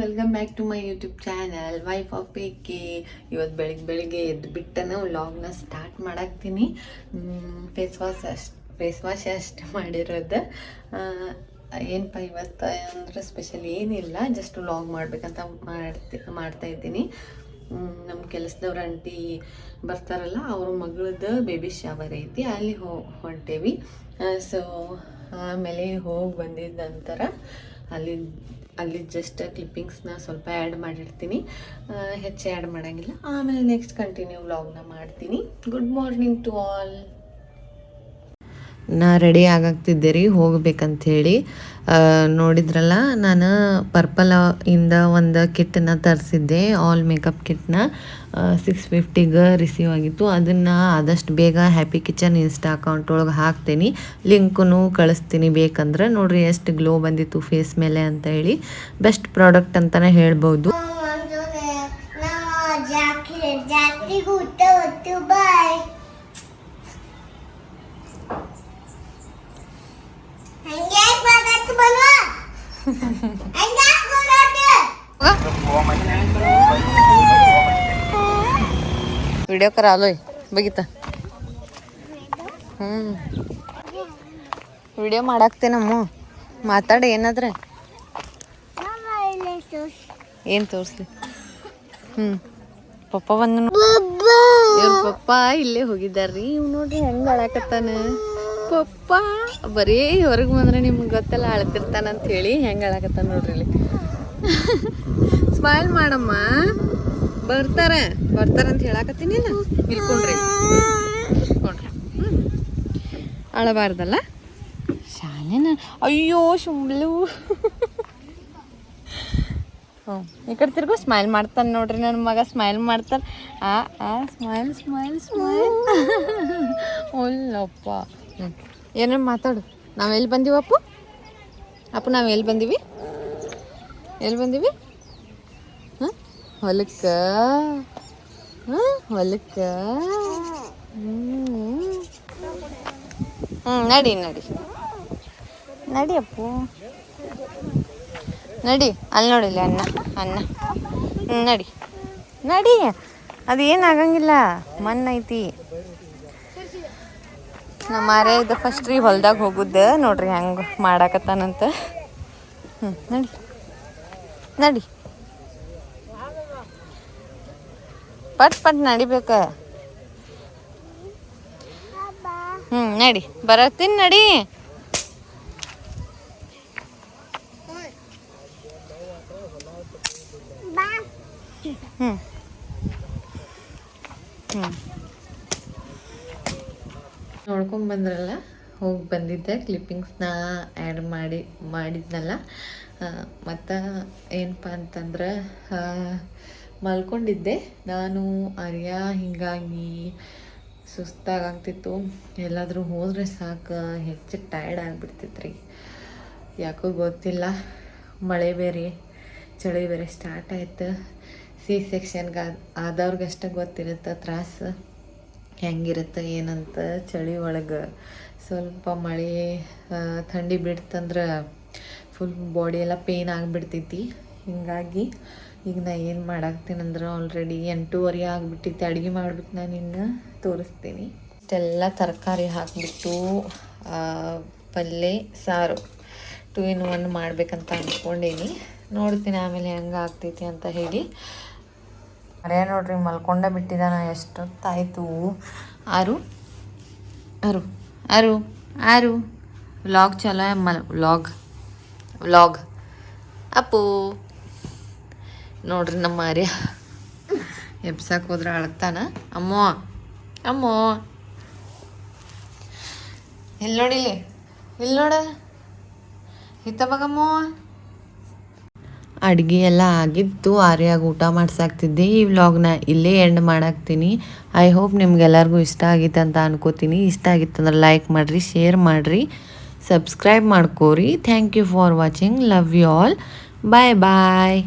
Welcome back to my YouTube channel wife of K. ಇವತ್ತು ಬೆಳಿಗ್ಗೆ ಎದ್ದು ಬಿಟ್ಟನ ವ್ಲಾಗ್ನ ಸ್ಟಾರ್ಟ್ ಮಾಡಾಕ್ತೀನಿ. ಫೇಸ್ ವಾಶ್ ಅಷ್ಟು ಮಾಡಿರೋದು. ಏನಪ್ಪ ಇವತ್ತು ಅಂದರೆ ಸ್ಪೆಷಲ್ ಏನಿಲ್ಲ, ಜಸ್ಟ್ ವ್ಲಾಗ್ ಮಾಡಬೇಕಂತ ಮಾಡ್ತಾ ಇದ್ದೀನಿ. ನಮ್ಮ ಕೆಲಸದವ್ರ ಆಂಟಿ ಬರ್ತಾರಲ್ಲ, ಅವ್ರ ಮಗಳದ್ದು ಬೇಬಿ ಶವರ್ ಐತಿ, ಅಲ್ಲಿ ಹೊಂಟೇವಿ. ಸೊ ಆಮೇಲೆ ಹೋಗಿ ಬಂದಿದ್ದ ನಂತರ ಅಲ್ಲಿ ಜಸ್ಟ್ ಕ್ಲಿಪ್ಪಿಂಗ್ಸ್ನ ಸ್ವಲ್ಪ ಆ್ಯಡ್ ಮಾಡಿರ್ತೀನಿ, ಹೆಚ್ಚು ಆ್ಯಡ್ ಮಾಡೋಂಗಿಲ್ಲ. ಆಮೇಲೆ ನೆಕ್ಸ್ಟ್ ಕಂಟಿನ್ಯೂ ವ್ಲಾಗ್ನ ಮಾಡ್ತೀನಿ. Good morning to all. ನಾ ರೆಡಿ ಆಗಾಗ್ತಿದ್ದೆ ಹೋಗ್ಬೇಕಂಥೇಳಿ. ನೋಡಿದ್ರಲ್ಲ, ನಾನು ಪರ್ಪಲ್ ಇಂದ ಒಂದು ಕಿಟ್ಟನ್ನ ತರಿಸಿದ್ದೆ, ಆಲ್ ಮೇಕಪ್ ಕಿಟ್ನ. 650ಗೆ ರಿಸೀವ್ ಆಗಿತ್ತು. ಅದನ್ನು ಆದಷ್ಟು ಬೇಗ ಹ್ಯಾಪಿ ಕಿಚನ್ ಇನ್ಸ್ಟಾ ಅಕೌಂಟ್ ಒಳಗೆ ಹಾಕ್ತೀನಿ, ಲಿಂಕನ್ನು ಕಳಿಸ್ತೀನಿ ಬೇಕಂದ್ರೆ. ನೋಡ್ರಿ ಎಷ್ಟು ಗ್ಲೋ ಬಂದಿತ್ತು ಫೇಸ್ ಮೇಲೆ ಅಂತ ಹೇಳಿ. ಬೆಸ್ಟ್ ಪ್ರಾಡಕ್ಟ್ ಅಂತಲೇ ಹೇಳ್ಬೋದು. व्हिडिओ करा आलोय बघितलं. ವಿಡಿಯೋ ಮಾಡಾಕ್ತೆ ನಮ್ಮ ಮಾತಾಡಿ. ಏನಾದ್ರೆ ಏನು ತೋರಿಸ್ಲಿ? ಪಪ್ಪ ಬಂದ, ಇವ್ರ ಪಪ್ಪ ಇಲ್ಲೇ ಹೋಗಿದ್ದಾರ್ರಿ. ಇವ್ ನೋಡ್ರಿ ಹೆಂಗೆ ಅಳಾಕತ್ತಾನ ಪಪ್ಪ. ಬರೀ ಹೊರಗೆ ಬಂದ್ರೆ ನಿಮ್ಗೆ ಗೊತ್ತಲ್ಲ ಅಳ್ತಿರ್ತಾನಂತ ಹೇಳಿ ಹೆಂಗೆ ಅಳಾಕತ್ತಾನ ನೋಡ್ರಿ ಇಲ್ಲಿ. ಸ್ಮೈಲ್ ಮಾಡಮ್ಮ, ಬರ್ತಾರಂತ ಹೇಳಾಕತ್ತೀನಿ. ಇಲ್ಲ ನಿಲ್ಕೊಂಡ್ರಿ, ನೋಡ್ರಿ ಅಳಬಾರ್ದಲ್ಲ ಶಾಲೆನ. ಅಯ್ಯೋ ಶುಂಬ್ಲು. ಈ ಕಡೆ ತಿರ್ಗು. ಸ್ಮೈಲ್ ಮಾಡ್ತಾನೆ ನೋಡ್ರಿ ನನ್ನ ಮಗ, ಸ್ಮೈಲ್ ಮಾಡ್ತಾನೆ. ಸ್ಮೈಲ್ ಒಲ್ಲಪ್ಪ. ಏನೇನು ಮಾತಾಡು. ನಾವೆಲ್ಲಿ ಬಂದೀವಿ ಅಪ್ಪು ನಾವು ಎಲ್ಲಿ ಬಂದೀವಿ? ಹೊಲಕ್ಕೆ. ನಡಿ ಅಪ್ಪು, ನಡಿ. ಅಲ್ಲಿ ನೋಡಿಲ್ಲ ಅನ್ನ ನಡಿ. ಅದು ಏನಾಗಂಗಿಲ್ಲ, ಮಣ್ಣೈತಿ. ನಮ್ಮ ಮಾರೇ ಇದು ಫಸ್ಟ್ ರೀ ಹೊಲ್ದಾಗ ಹೋಗುದು. ನೋಡ್ರಿ ಹೆಂಗೆ ಮಾಡಾಕತ್ತಾನಂತ. ನಡಿ ಪಟ್ ನಡಿಬೇಕ. ನಡಿ ಬರತ್ತೀನಿ, ನಡಿ. ನೋಡ್ಕೊಂಡು ಬಂದ್ರಲ್ಲ, ಹೋಗಿ ಬಂದಿದ್ದೆ. ಕ್ಲಿಪ್ಪಿಂಗ್ಸ್ನ ಆ್ಯಡ್ ಮಾಡಿದ್ನಲ್ಲ. ಮತ್ತು ಏನಪ್ಪ ಅಂತಂದ್ರೆ, ಮಲ್ಕೊಂಡಿದ್ದೆ ನಾನು ಆರ್ಯ. ಹೀಗಾಗಿ ಸುಸ್ತಾಗ್ತಿತ್ತು. ಎಲ್ಲಾದರೂ ಹೋದರೆ ಸಾಕು, ಹೆಚ್ಚು ಟಯರ್ಡ್ ಆಗಿಬಿಡ್ತಿತ್ತು. ಯಾಕೋ ಗೊತ್ತಿಲ್ಲ, ಮಳೆ ಬೇರೆ ಚಳಿ ಬೇರೆ ಸ್ಟಾರ್ಟ್ ಆಯ್ತು. ಸೆಕ್ಷನ್ಗೆ ಆದವ್ರಿಗಷ್ಟೇ ಗೊತ್ತಿರುತ್ತೆ ತ್ರಾಸು ಹೆಂಗಿರುತ್ತೆ ಏನಂತ. ಚಳಿ ಒಳಗೆ ಸ್ವಲ್ಪ ಮಳೆ ಥಂಡಿ ಬಿಡ್ತಂದ್ರೆ ಫುಲ್ ಬಾಡಿ ಎಲ್ಲ ಪೇನ್ ಆಗಿಬಿಡ್ತೈತಿ. ಹೀಗಾಗಿ ಈಗ ನಾ ಏನು ಮಾಡಾಕ್ತೀನಂದ್ರೆ, ಆಲ್ರೆಡಿ 8:30 ಆಗಿಬಿಟ್ಟೈತಿ. ಅಡುಗೆ ಮಾಡ್ಬಿಟ್ಟು ನಾನು ಇನ್ನು ತೋರಿಸ್ತೀನಿ. ಇಷ್ಟೆಲ್ಲ ತರಕಾರಿ ಹಾಕಿಬಿಟ್ಟು ಪಲ್ಯ ಸಾರು 2 in 1 ಮಾಡ್ಬೇಕಂತ ಅಂದ್ಕೊಂಡೀನಿ. ನೋಡ್ತೀನಿ ಆಮೇಲೆ ಹೆಂಗೆ ಆಗ್ತೈತಿ ಅಂತ ಹೇಳಿ. ಅರೇ ನೋಡ್ರಿ ಮಲ್ಕೊಂಡ ಬಿಟ್ಟಿದ್ದಾನ. ಎಷ್ಟೊತ್ತಾಯಿತು? ಆರು ವ್ಲಾಗ್ ಚಲೋ. ವ್ಲಾಗ್ ಅಪ್ಪು ನೋಡ್ರಿ, ನಮ್ಮ ಆರ್ಯ ಎಬ್ಸಕ್ಕೆ ಹೋದ್ರೆ ಅಳ್ತಾನ. ಅಮ್ಮೋ ಇಲ್ಲಿ ನೋಡ ಹಿತ್ತಬಗಮ್ಮೋ. ಅಡುಗೆ ಎಲ್ಲ ಆಗಿತ್ತು. ಆರ್ಯಾಗ ಊಟ ಮಾಡ್ಸಾಕ್ತಿದ್ದೆ. ಈ ವ್ಲಾಗ್ನ ಇಲ್ಲೇ ಎಂಡ್ ಮಾಡಾಕ್ತೀನಿ. ಐ ಹೋಪ್ ನಿಮ್ಗೆಲ್ಲರಿಗೂ ಇಷ್ಟ ಆಗಿತ್ತು ಅಂತ ಅನ್ಕೋತೀನಿ. ಇಷ್ಟ ಆಗಿತ್ತಂದ್ರೆ ಲೈಕ್ ಮಾಡಿರಿ, ಶೇರ್ ಮಾಡಿರಿ, ಸಬ್ಸ್ಕ್ರೈಬ್ ಮಾಡ್ಕೋರಿ. Thank you for watching. Love you all. Bye.